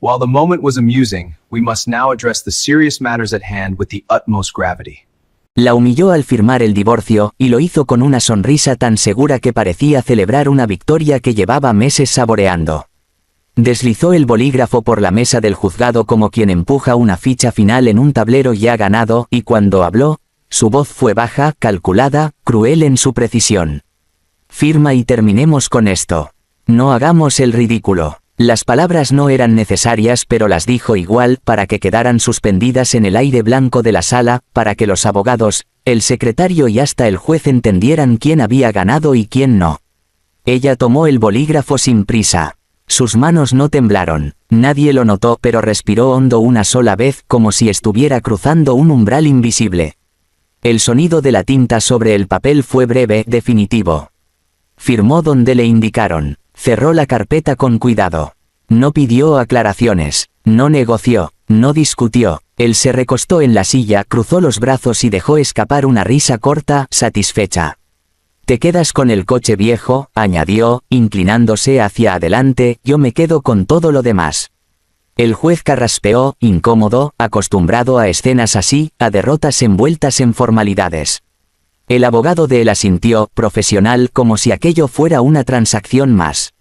While the moment was amusing, we must now address the serious matters at hand with the utmost gravity. La humilló al firmar el divorcio, y lo hizo con una sonrisa tan segura que parecía celebrar una victoria que llevaba meses saboreando. Deslizó el bolígrafo por la mesa del juzgado como quien empuja una ficha final en un tablero ya ganado, y cuando habló, su voz fue baja, calculada, cruel en su precisión. Firma y terminemos con esto. No hagamos el ridículo. Las palabras no eran necesarias, pero las dijo igual, para que quedaran suspendidas en el aire blanco de la sala, para que los abogados, el secretario y hasta el juez entendieran quién había ganado y quién no. Ella tomó el bolígrafo sin prisa. Sus manos no temblaron. Nadie lo notó, pero respiró hondo una sola vez, como si estuviera cruzando un umbral invisible. El sonido de la tinta sobre el papel fue breve, definitivo. Firmó donde le indicaron. Cerró la carpeta con cuidado. No pidió aclaraciones, no negoció, no discutió. Él se recostó en la silla, cruzó los brazos y dejó escapar una risa corta, satisfecha. «Te quedas con el coche viejo», añadió, inclinándose hacia adelante, «yo me quedo con todo lo demás». El juez carraspeó, incómodo, acostumbrado a escenas así, a derrotas envueltas en formalidades. El abogado de él asintió, profesional, como si aquello fuera una transacción más.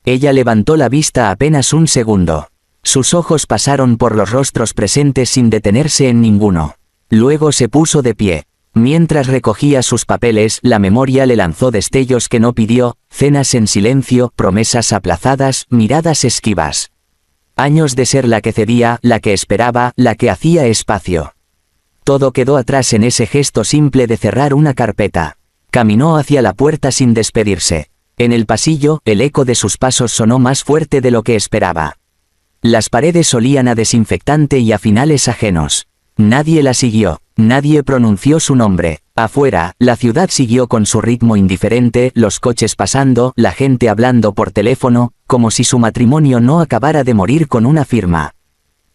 Ella levantó la vista apenas un segundo. Sus ojos pasaron por los rostros presentes sin detenerse en ninguno. Luego se puso de pie. Mientras recogía sus papeles, la memoria le lanzó destellos que no pidió, cenas en silencio, promesas aplazadas, miradas esquivas. Años de ser la que cedía, la que esperaba, la que hacía espacio. Todo quedó atrás en ese gesto simple de cerrar una carpeta. Caminó hacia la puerta sin despedirse. En el pasillo, el eco de sus pasos sonó más fuerte de lo que esperaba. Las paredes olían a desinfectante y a finales ajenos. Nadie la siguió, nadie pronunció su nombre. Afuera, la ciudad siguió con su ritmo indiferente, los coches pasando, la gente hablando por teléfono, como si su matrimonio no acabara de morir con una firma.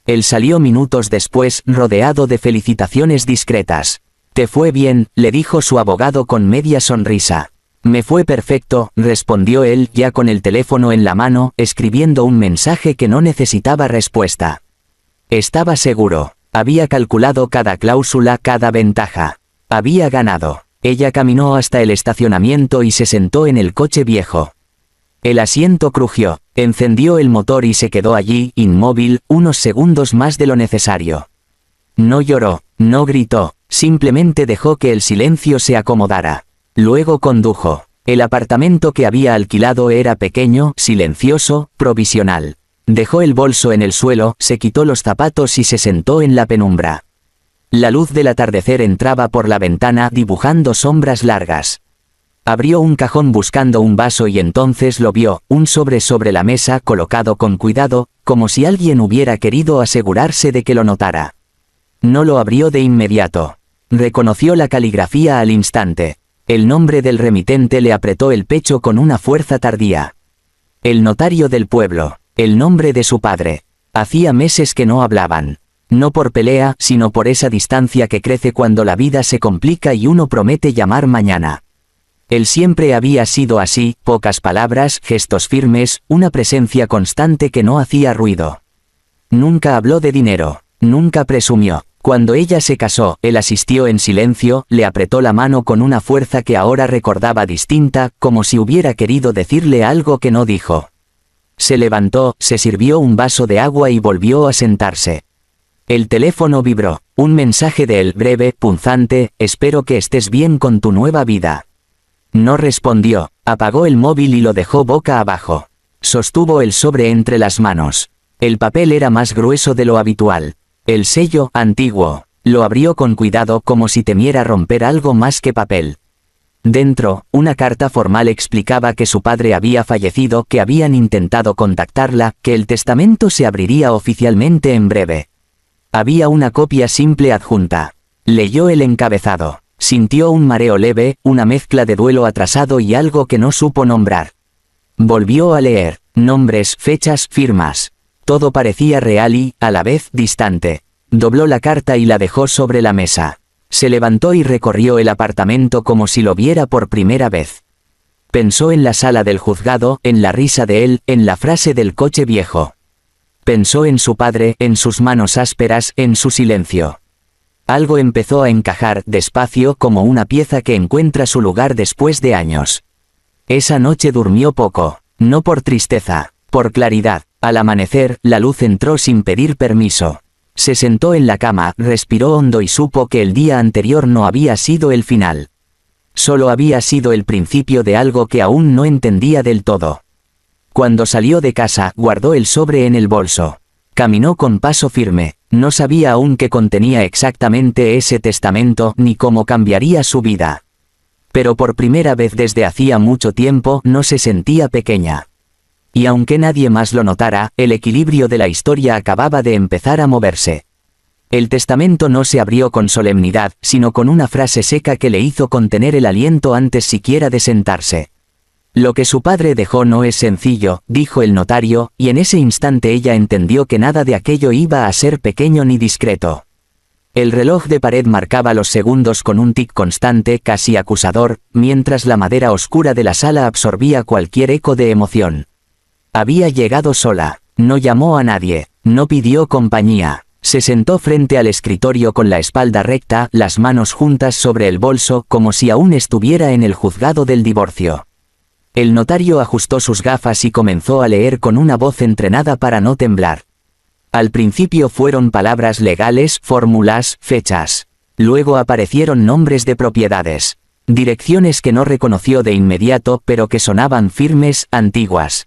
Él salió minutos después, rodeado de felicitaciones discretas. «Te fue bien», le dijo su abogado con media sonrisa. «Me fue perfecto», respondió él, ya con el teléfono en la mano, escribiendo un mensaje que no necesitaba respuesta. Estaba seguro. Había calculado cada cláusula, cada ventaja. Había ganado. Ella caminó hasta el estacionamiento y se sentó en el coche viejo. El asiento crujió, encendió el motor y se quedó allí, inmóvil, unos segundos más de lo necesario. No lloró, no gritó, simplemente dejó que el silencio se acomodara. Luego condujo. El apartamento que había alquilado era pequeño, silencioso, provisional. Dejó el bolso en el suelo, se quitó los zapatos y se sentó en la penumbra. La luz del atardecer entraba por la ventana dibujando sombras largas. Abrió un cajón buscando un vaso y entonces lo vio, un sobre la mesa colocado con cuidado, como si alguien hubiera querido asegurarse de que lo notara. No lo abrió de inmediato. Reconoció la caligrafía al instante. El nombre del remitente le apretó el pecho con una fuerza tardía. El notario del pueblo, el nombre de su padre. Hacía meses que no hablaban. No por pelea, sino por esa distancia que crece cuando la vida se complica y uno promete llamar mañana. Él siempre había sido así, pocas palabras, gestos firmes, una presencia constante que no hacía ruido. Nunca habló de dinero, nunca presumió. Cuando ella se casó, él asistió en silencio, le apretó la mano con una fuerza que ahora recordaba distinta, como si hubiera querido decirle algo que no dijo. Se levantó, se sirvió un vaso de agua y volvió a sentarse. El teléfono vibró, un mensaje de él breve, punzante: «Espero que estés bien con tu nueva vida». No respondió, apagó el móvil y lo dejó boca abajo. Sostuvo el sobre entre las manos. El papel era más grueso de lo habitual. El sello, antiguo. Lo abrió con cuidado como si temiera romper algo más que papel. Dentro, una carta formal explicaba que su padre había fallecido, que habían intentado contactarla, que el testamento se abriría oficialmente en breve. Había una copia simple adjunta. Leyó el encabezado. Sintió un mareo leve, una mezcla de duelo atrasado y algo que no supo nombrar. Volvió a leer. Nombres, fechas, firmas. Todo parecía real y, a la vez, distante. Dobló la carta y la dejó sobre la mesa. Se levantó y recorrió el apartamento como si lo viera por primera vez. Pensó en la sala del juzgado, en la risa de él, en la frase del coche viejo. Pensó en su padre, en sus manos ásperas, en su silencio. Algo empezó a encajar, despacio, como una pieza que encuentra su lugar después de años. Esa noche durmió poco, no por tristeza, por claridad. Al amanecer, la luz entró sin pedir permiso. Se sentó en la cama, respiró hondo y supo que el día anterior no había sido el final. Solo había sido el principio de algo que aún no entendía del todo. Cuando salió de casa, guardó el sobre en el bolso. Caminó con paso firme, no sabía aún qué contenía exactamente ese testamento ni cómo cambiaría su vida. Pero por primera vez desde hacía mucho tiempo no se sentía pequeña. Y aunque nadie más lo notara, el equilibrio de la historia acababa de empezar a moverse. El testamento no se abrió con solemnidad, sino con una frase seca que le hizo contener el aliento antes siquiera de sentarse. Lo que su padre dejó no es sencillo, dijo el notario, y en ese instante ella entendió que nada de aquello iba a ser pequeño ni discreto. El reloj de pared marcaba los segundos con un tic constante, casi acusador, mientras la madera oscura de la sala absorbía cualquier eco de emoción. Había llegado sola, no llamó a nadie, no pidió compañía. Se sentó frente al escritorio con la espalda recta, las manos juntas sobre el bolso, como si aún estuviera en el juzgado del divorcio. El notario ajustó sus gafas y comenzó a leer con una voz entrenada para no temblar. Al principio fueron palabras legales, fórmulas, fechas. Luego aparecieron nombres de propiedades. Direcciones que no reconoció de inmediato, pero que sonaban firmes, antiguas.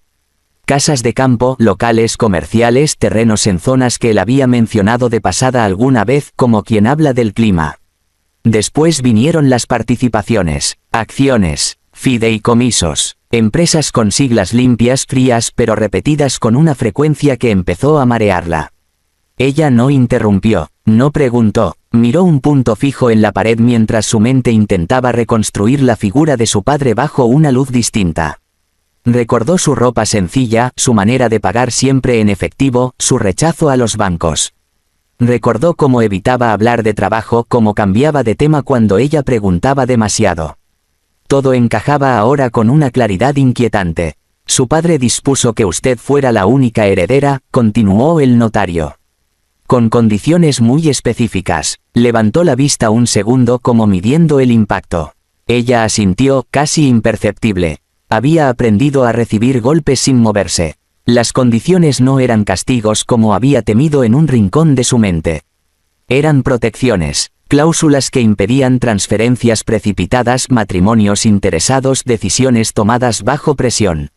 Casas de campo, locales comerciales, terrenos en zonas que él había mencionado de pasada alguna vez, como quien habla del clima. Después vinieron las participaciones, acciones, fideicomisos, empresas con siglas limpias, frías, pero repetidas con una frecuencia que empezó a marearla. Ella no interrumpió, no preguntó, miró un punto fijo en la pared mientras su mente intentaba reconstruir la figura de su padre bajo una luz distinta. Recordó su ropa sencilla, su manera de pagar siempre en efectivo, su rechazo a los bancos. Recordó cómo evitaba hablar de trabajo, cómo cambiaba de tema cuando ella preguntaba demasiado. Todo encajaba ahora con una claridad inquietante. Su padre dispuso que usted fuera la única heredera, continuó el notario. Con condiciones muy específicas. Levantó la vista un segundo como midiendo el impacto. Ella asintió, casi imperceptible. Había aprendido a recibir golpes sin moverse. Las condiciones no eran castigos como había temido en un rincón de su mente. Eran protecciones, cláusulas que impedían transferencias precipitadas, matrimonios interesados, decisiones tomadas bajo presión.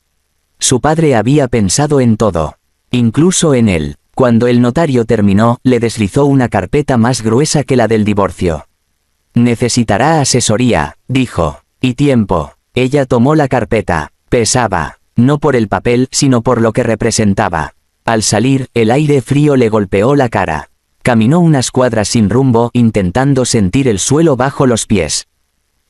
Su padre había pensado en todo, incluso en él. Cuando el notario terminó, le deslizó una carpeta más gruesa que la del divorcio. Necesitará asesoría, dijo, y tiempo. Ella tomó la carpeta. Pesaba, no por el papel, sino por lo que representaba. Al salir, el aire frío le golpeó la cara. Caminó unas cuadras sin rumbo, intentando sentir el suelo bajo los pies.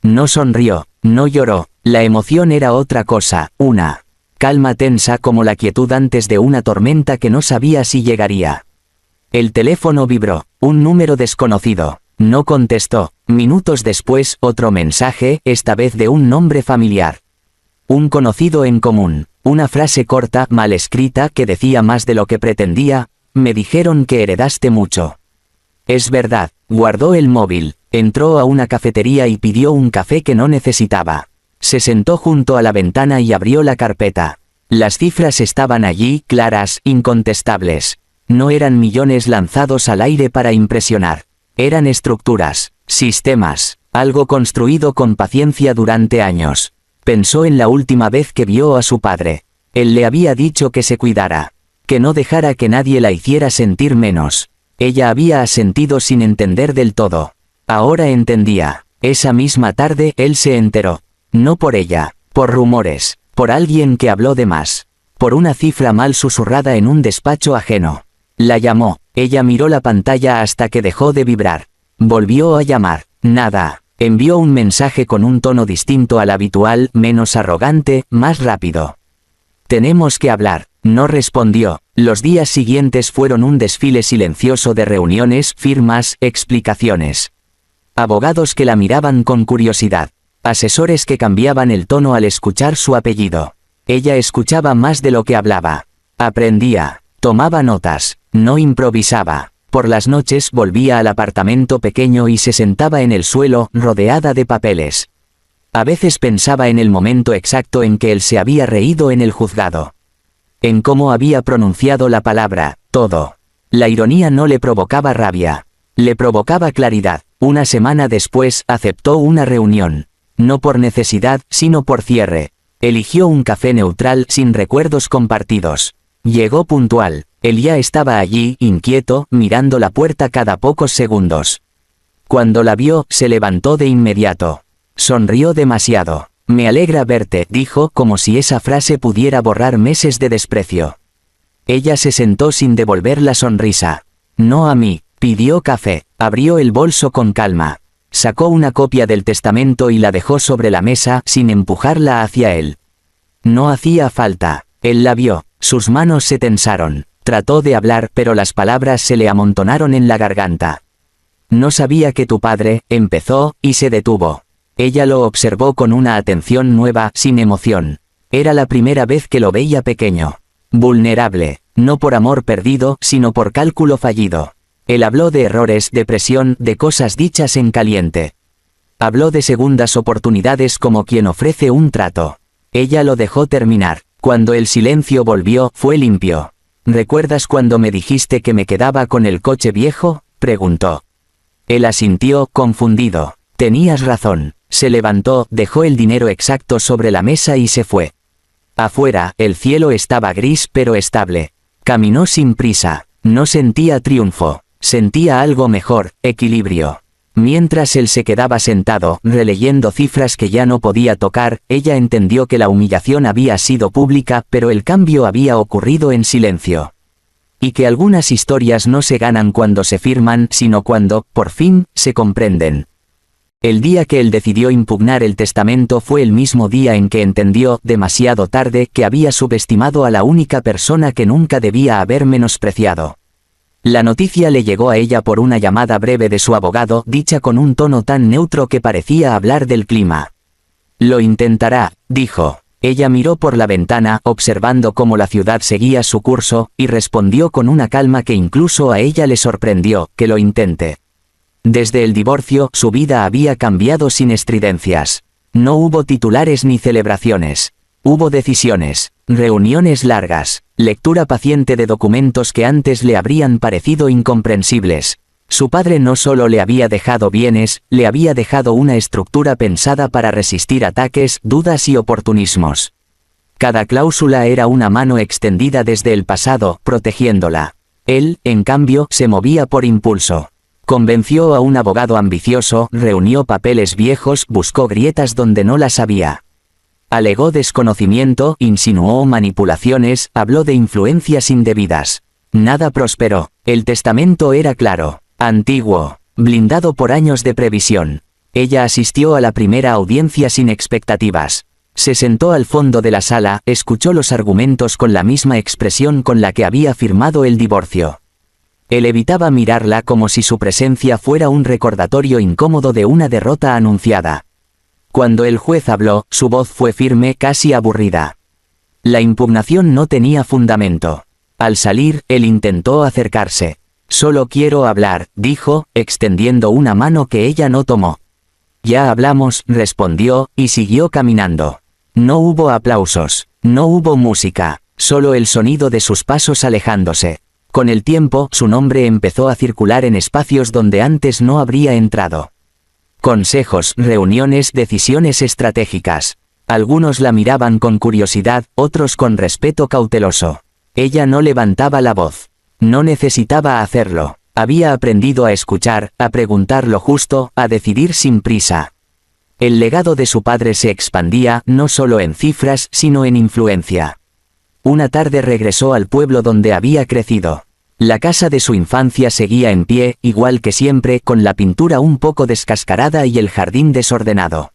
No sonrió, no lloró, la emoción era otra cosa, una calma tensa como la quietud antes de una tormenta que no sabía si llegaría. El teléfono vibró, un número desconocido. No contestó. Minutos después, otro mensaje, esta vez de un nombre familiar. Un conocido en común, una frase corta, mal escrita, que decía más de lo que pretendía. Me dijeron que heredaste mucho. Es verdad, guardó el móvil, entró a una cafetería y pidió un café que no necesitaba. Se sentó junto a la ventana y abrió la carpeta. Las cifras estaban allí, claras, incontestables. No eran millones lanzados al aire para impresionar. Eran estructuras, sistemas, algo construido con paciencia durante años. Pensó en la última vez que vio a su padre. Él le había dicho que se cuidara, que no dejara que nadie la hiciera sentir menos. Ella había asentido sin entender del todo. Ahora entendía. Esa misma tarde, él se enteró. No por ella, por rumores, por alguien que habló de más, por una cifra mal susurrada en un despacho ajeno. La llamó, ella miró la pantalla hasta que dejó de vibrar. Volvió a llamar, nada. Envió un mensaje con un tono distinto al habitual, menos arrogante, más rápido. Tenemos que hablar. No respondió. Los días siguientes fueron un desfile silencioso de reuniones, firmas, explicaciones. Abogados que la miraban con curiosidad. Asesores que cambiaban el tono al escuchar su apellido. Ella escuchaba más de lo que hablaba. Aprendía. Tomaba notas, no improvisaba. Por las noches volvía al apartamento pequeño y se sentaba en el suelo, rodeada de papeles. A veces pensaba en el momento exacto en que él se había reído en el juzgado. En cómo había pronunciado la palabra, todo. La ironía no le provocaba rabia. Le provocaba claridad. Una semana después, aceptó una reunión. No por necesidad, sino por cierre. Eligió un café neutral sin recuerdos compartidos. Llegó puntual. Él ya estaba allí, inquieto, mirando la puerta cada pocos segundos. Cuando la vio, se levantó de inmediato. Sonrió demasiado. Me alegra verte, dijo, como si esa frase pudiera borrar meses de desprecio. Ella se sentó sin devolver la sonrisa. No a mí. Pidió café. Abrió el bolso con calma. Sacó una copia del testamento y la dejó sobre la mesa, sin empujarla hacia él. No hacía falta. Él la vio. Sus manos se tensaron. Trató de hablar, pero las palabras se le amontonaron en la garganta. No sabía que tu padre, empezó, y se detuvo. Ella lo observó con una atención nueva, sin emoción. Era la primera vez que lo veía pequeño. Vulnerable, no por amor perdido, sino por cálculo fallido. Él habló de errores, de presión, de cosas dichas en caliente. Habló de segundas oportunidades como quien ofrece un trato. Ella lo dejó terminar. Cuando el silencio volvió, fue limpio. ¿Recuerdas cuando me dijiste que me quedaba con el coche viejo?, preguntó. Él asintió, confundido. Tenías razón. Se levantó, dejó el dinero exacto sobre la mesa y se fue. Afuera, el cielo estaba gris pero estable. Caminó sin prisa. No sentía triunfo. Sentía algo mejor, equilibrio. Mientras él se quedaba sentado, releyendo cifras que ya no podía tocar, ella entendió que la humillación había sido pública, pero el cambio había ocurrido en silencio. Y que algunas historias no se ganan cuando se firman, sino cuando, por fin, se comprenden. El día que él decidió impugnar el testamento fue el mismo día en que entendió, demasiado tarde, que había subestimado a la única persona que nunca debía haber menospreciado. La noticia le llegó a ella por una llamada breve de su abogado, dicha con un tono tan neutro que parecía hablar del clima. Lo intentará, dijo. Ella miró por la ventana, observando cómo la ciudad seguía su curso, y respondió con una calma que incluso a ella le sorprendió, que lo intente. Desde el divorcio, su vida había cambiado sin estridencias. No hubo titulares ni celebraciones. Hubo decisiones, reuniones largas, lectura paciente de documentos que antes le habrían parecido incomprensibles. Su padre no solo le había dejado bienes, le había dejado una estructura pensada para resistir ataques, dudas y oportunismos. Cada cláusula era una mano extendida desde el pasado, protegiéndola. Él, en cambio, se movía por impulso. Convenció a un abogado ambicioso, reunió papeles viejos, buscó grietas donde no las había. Alegó desconocimiento, insinuó manipulaciones, habló de influencias indebidas. Nada prosperó. El testamento era claro, antiguo, blindado por años de previsión. Ella asistió a la primera audiencia sin expectativas. Se sentó al fondo de la sala, escuchó los argumentos con la misma expresión con la que había firmado el divorcio. Él evitaba mirarla como si su presencia fuera un recordatorio incómodo de una derrota anunciada. Cuando el juez habló, su voz fue firme, casi aburrida. La impugnación no tenía fundamento. Al salir, él intentó acercarse. «Solo quiero hablar», dijo, extendiendo una mano que ella no tomó. «Ya hablamos», respondió, y siguió caminando. No hubo aplausos, no hubo música, solo el sonido de sus pasos alejándose. Con el tiempo, su nombre empezó a circular en espacios donde antes no habría entrado. Consejos, reuniones, decisiones estratégicas. Algunos la miraban con curiosidad, otros con respeto cauteloso. Ella no levantaba la voz. No necesitaba hacerlo. Había aprendido a escuchar, a preguntar lo justo, a decidir sin prisa. El legado de su padre se expandía, no solo en cifras, sino en influencia. Una tarde regresó al pueblo donde había crecido. La casa de su infancia seguía en pie, igual que siempre, con la pintura un poco descascarada y el jardín desordenado.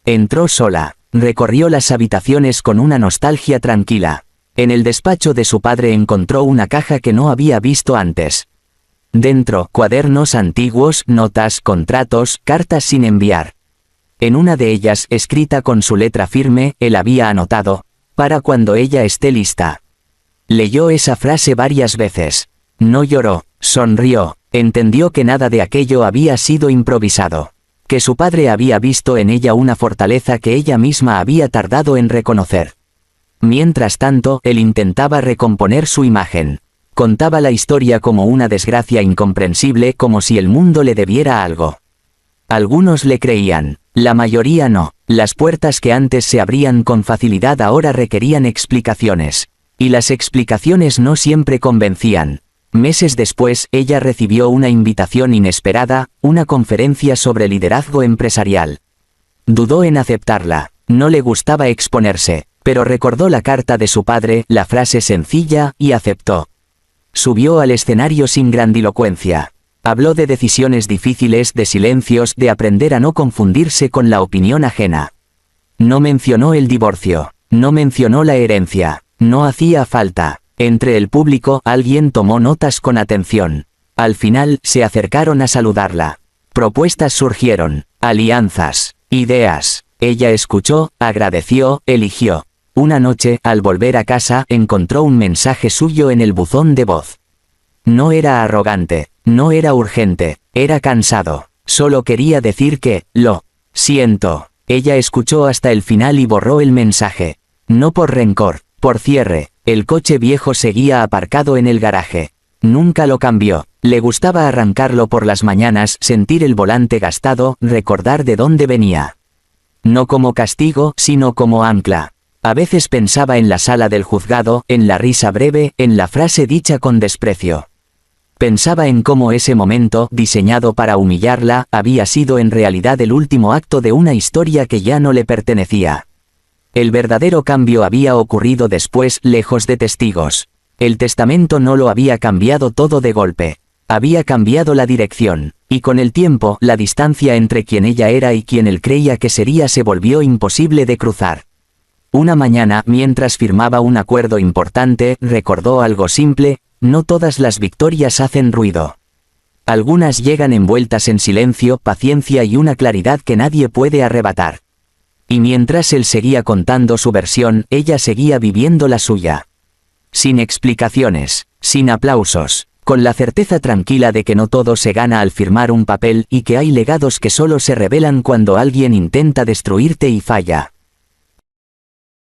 Entró sola, recorrió las habitaciones con una nostalgia tranquila. En el despacho de su padre encontró una caja que no había visto antes. Dentro, cuadernos antiguos, notas, contratos, cartas sin enviar. En una de ellas, escrita con su letra firme, él había anotado: «Para cuando ella esté lista». Leyó esa frase varias veces. No lloró, sonrió, entendió que nada de aquello había sido improvisado. Que su padre había visto en ella una fortaleza que ella misma había tardado en reconocer. Mientras tanto, él intentaba recomponer su imagen. Contaba la historia como una desgracia incomprensible, como si el mundo le debiera algo. Algunos le creían, la mayoría no. Las puertas que antes se abrían con facilidad ahora requerían explicaciones. Y las explicaciones no siempre convencían. Meses después, ella recibió una invitación inesperada, una conferencia sobre liderazgo empresarial. Dudó en aceptarla, no le gustaba exponerse, pero recordó la carta de su padre, la frase sencilla, y aceptó. Subió al escenario sin grandilocuencia. Habló de decisiones difíciles, de silencios, de aprender a no confundirse con la opinión ajena. No mencionó el divorcio, no mencionó la herencia, no hacía falta. Entre el público, alguien tomó notas con atención. Al final, se acercaron a saludarla. Propuestas surgieron, alianzas, ideas. Ella escuchó, agradeció, eligió. Una noche, al volver a casa, encontró un mensaje suyo en el buzón de voz. No era arrogante, no era urgente, era cansado. Solo quería decir que, lo siento. Ella escuchó hasta el final y borró el mensaje. No por rencor, por cierre. El coche viejo seguía aparcado en el garaje. Nunca lo cambió. Le gustaba arrancarlo por las mañanas, sentir el volante gastado, recordar de dónde venía. No como castigo, sino como ancla. A veces pensaba en la sala del juzgado, en la risa breve, en la frase dicha con desprecio. Pensaba en cómo ese momento, diseñado para humillarla, había sido en realidad el último acto de una historia que ya no le pertenecía. El verdadero cambio había ocurrido después, lejos de testigos. El testamento no lo había cambiado todo de golpe. Había cambiado la dirección, y con el tiempo, la distancia entre quien ella era y quien él creía que sería se volvió imposible de cruzar. Una mañana, mientras firmaba un acuerdo importante, recordó algo simple: no todas las victorias hacen ruido. Algunas llegan envueltas en silencio, paciencia y una claridad que nadie puede arrebatar. Y mientras él seguía contando su versión, ella seguía viviendo la suya. Sin explicaciones, sin aplausos, con la certeza tranquila de que no todo se gana al firmar un papel y que hay legados que solo se revelan cuando alguien intenta destruirte y falla.